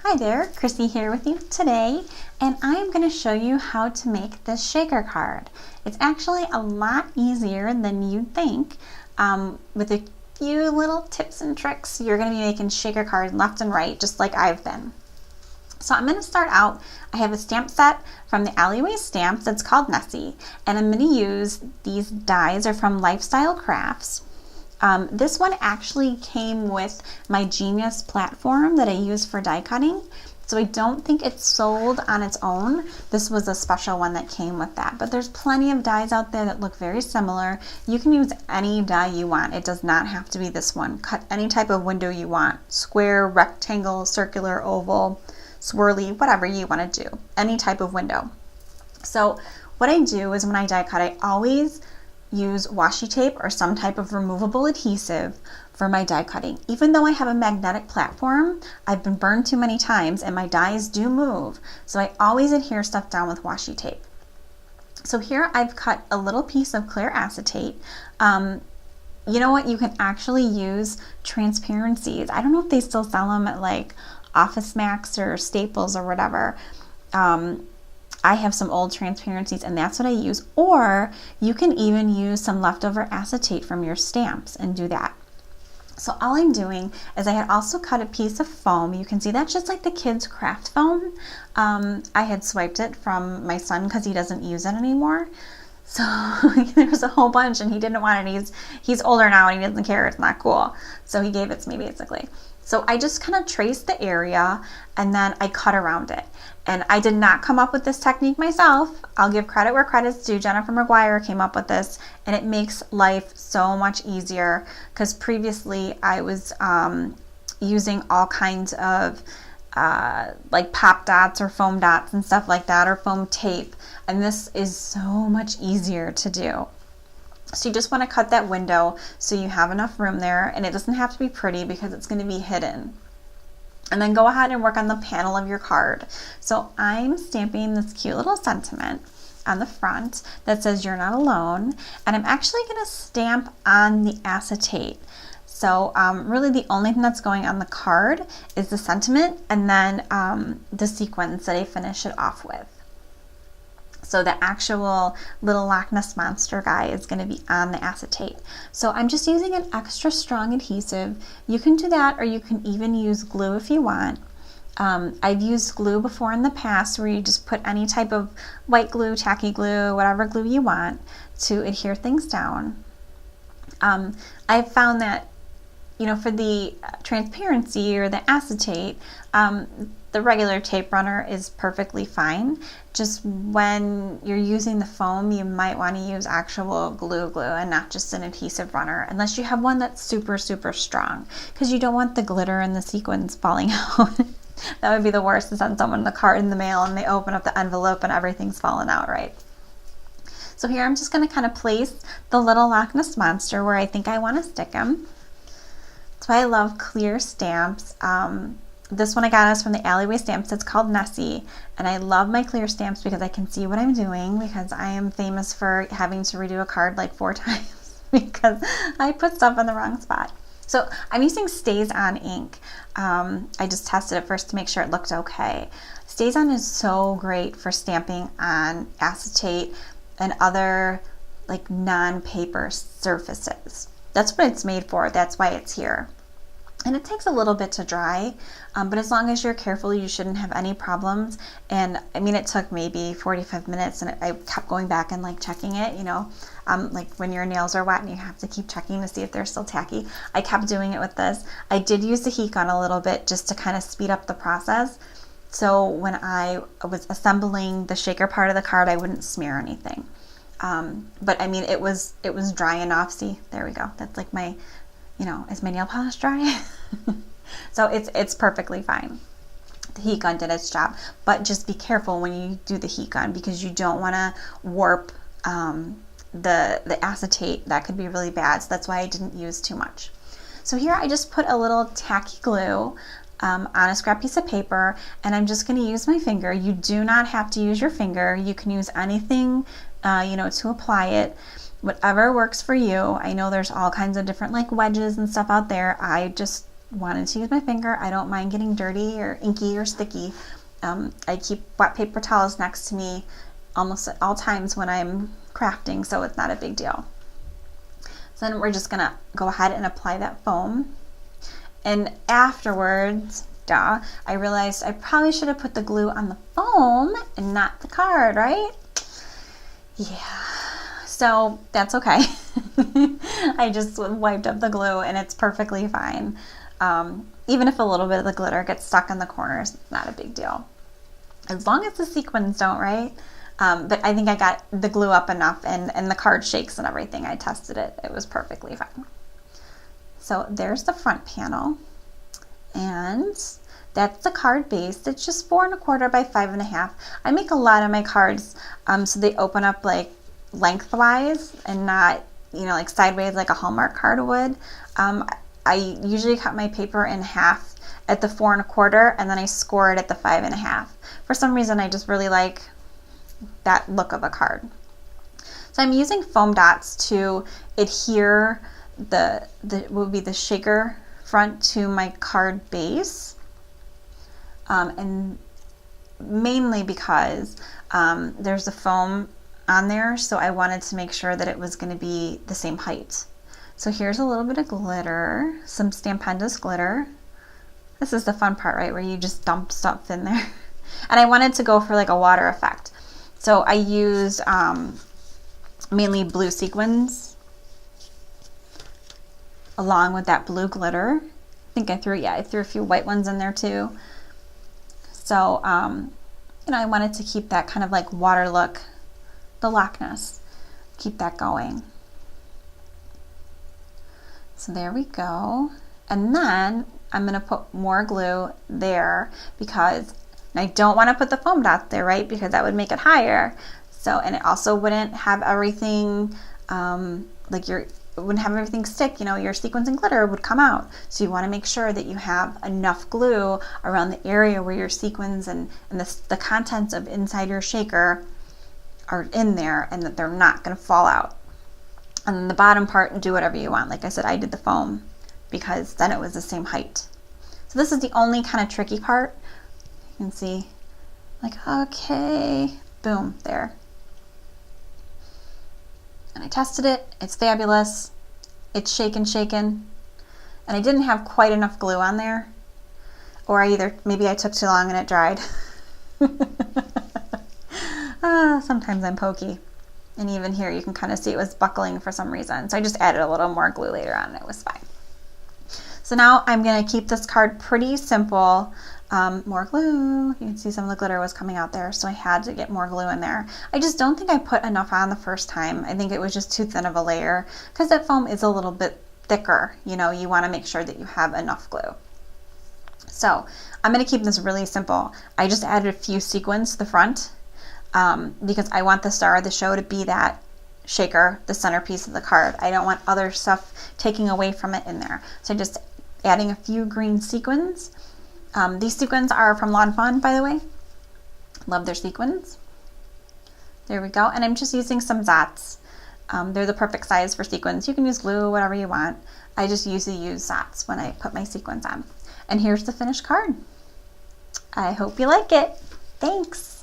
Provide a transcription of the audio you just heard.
Hi there, Chrissy here with you today, and I'm going to show you how to make this shaker card. It's actually a lot easier than you'd think. With a few little tips and tricks, you're going to be making shaker cards left and right, just like I've been. So I'm going to start out, I have a stamp set from the Alleyway Stamps that's called Nessie, and I'm going to use these dies are from Lifestyle Crafts. This one actually came with my Genius platform that I use for die cutting, so I don't think it's sold on its own. This was a special one that came with that, but there's plenty of dies out there that look very similar. You can use any die you want. It does not have to be this one. Cut any type of window you want, square, rectangle, circular, oval, swirly, whatever you want to do, any type of window. So what I do is when I die cut, I always use washi tape or some type of removable adhesive for my die cutting. Even though I have a magnetic platform, I've been burned too many times and my dies do move, so I always adhere stuff down with washi tape. So here I've cut a little piece of clear acetate. You know what, you can actually use transparencies. I don't know if they still sell them at like Office Max or Staples or whatever. I have some old transparencies and that's what I use, or you can even use some leftover acetate from your stamps and do that. So all I'm doing is I had also cut a piece of foam. You can see that's just like the kids craft foam. I had swiped it from my son because he doesn't use it anymore. So there was a whole bunch and he didn't want it. He's older now and he doesn't care, it's not cool. So he gave it to me basically. So I just kind of traced the area and then I cut around it. And I did not come up with this technique myself. I'll give credit where credit's due. Jennifer McGuire came up with this and it makes life so much easier because previously I was using all kinds of like pop dots or foam dots and stuff like that, or foam tape. And this is so much easier to do. So you just want to cut that window so you have enough room there, and it doesn't have to be pretty because it's going to be hidden. And then go ahead and work on the panel of your card. So I'm stamping this cute little sentiment on the front that says you're not alone, and I'm actually going to stamp on the acetate. So really the only thing that's going on the card is the sentiment and then the sequins that I finish it off with. So the actual little Loch Ness Monster guy is going to be on the acetate. So I'm just using an extra strong adhesive. You can do that, or you can even use glue if you want. I've used glue before in the past where you just put any type of white glue, tacky glue, whatever glue you want to adhere things down. I've found that, you know, for the transparency or the acetate, the regular tape runner is perfectly fine. Just when you're using the foam, you might want to use actual glue and not just an adhesive runner, unless you have one that's super, super strong, because you don't want the glitter and the sequins falling out. That would be the worst, to send someone the card in the mail and they open up the envelope and everything's fallen out, right? So here I'm just going to kind of place the little Loch Ness Monster where I think I want to stick him. That's why I love clear stamps. This one I got is from the Alleyway Stamps. It's called Nessie, and I love my clear stamps because I can see what I'm doing, because I am famous for having to redo a card like 4 times because I put stuff in the wrong spot. So I'm using StazOn ink. I just tested it first to make sure it looked okay. StazOn is so great for stamping on acetate and other like non-paper surfaces. That's what it's made for. That's why it's here. And it takes a little bit to dry, but as long as you're careful, you shouldn't have any problems. And I mean, it took maybe 45 minutes and I kept going back and like checking it, you know, like when your nails are wet and you have to keep checking to see if they're still tacky. I kept doing it with this. I did use the heat gun a little bit just to kind of speed up the process. So when I was assembling the shaker part of the card, I wouldn't smear anything. But I mean, it was dry enough. See, there we go. That's like my, you know, is my nail polish dry? So it's perfectly fine. The heat gun did its job, but just be careful when you do the heat gun because you don't want to warp the acetate. That could be really bad. So that's why I didn't use too much. So here I just put a little tacky glue on a scrap piece of paper, and I'm just going to use my finger. You do not have to use your finger. You can use anything, you know, to apply it. Whatever works for you. I know there's all kinds of different like wedges and stuff out there. I just wanted to use my finger. I don't mind getting dirty or inky or sticky. I keep wet paper towels next to me almost at all times when I'm crafting, so it's not a big deal. So then we're just gonna go ahead and apply that foam. And afterwards, I realized I probably should have put the glue on the foam and not the card, right? Yeah, so that's okay. I just wiped up the glue and it's perfectly fine. Even if a little bit of the glitter gets stuck in the corners, not a big deal. As long as the sequins don't, right? But I think I got the glue up enough and the card shakes and everything. I tested it. It was perfectly fine. So there's the front panel. And that's the card base. It's just 4 1/4 by 5 1/2. I make a lot of my cards so they open up like lengthwise and not, like sideways like a Hallmark card would. I usually cut my paper in half at the 4 1/4 and then I score it at the 5 1/2. For some reason, I just really like that look of a card. So I'm using foam dots to adhere the would be the shaker front to my card base, and mainly because there's a foam on there, so I wanted to make sure that it was going to be the same height. So here's a little bit of glitter, some Stampendous glitter. This is the fun part, right, where you just dump stuff in there. And I wanted to go for like a water effect. So I used mainly blue sequins along with that blue glitter. I think I threw a few white ones in there too. So, I wanted to keep that kind of like water look, the Loch Ness, keep that going. So there we go. And then I'm gonna put more glue there because I don't want to put the foam dots there, right? Because that would make it higher. So, and it also wouldn't have everything, it wouldn't have everything stick, your sequins and glitter would come out. So you want to make sure that you have enough glue around the area where your sequins and the contents of inside your shaker are in there and that they're not going to fall out. And then the bottom part, do whatever you want. Like I said, I did the foam because then it was the same height. So this is the only kind of tricky part. You can see, like, okay, boom, there. And I tested it, it's fabulous. It's shaken, and I didn't have quite enough glue on there, or maybe I took too long and it dried. Sometimes I'm pokey. And even here you can kind of see it was buckling for some reason. So I just added a little more glue later on and it was fine. So now I'm going to keep this card pretty simple. More glue. You can see some of the glitter was coming out there, so I had to get more glue in there. I just don't think I put enough on the first time. I think it was just too thin of a layer because that foam is a little bit thicker. You want to make sure that you have enough glue. So I'm going to keep this really simple. I just added a few sequins to the front because I want the star of the show to be that shaker, the centerpiece of the card. I don't want other stuff taking away from it in there. So just adding a few green sequins. These sequins are from Lawn Fawn, by the way. Love their sequins. There we go. And I'm just using some Zots. They're the perfect size for sequins. You can use glue, whatever you want. I just usually use Zots when I put my sequins on. And here's the finished card. I hope you like it. Thanks.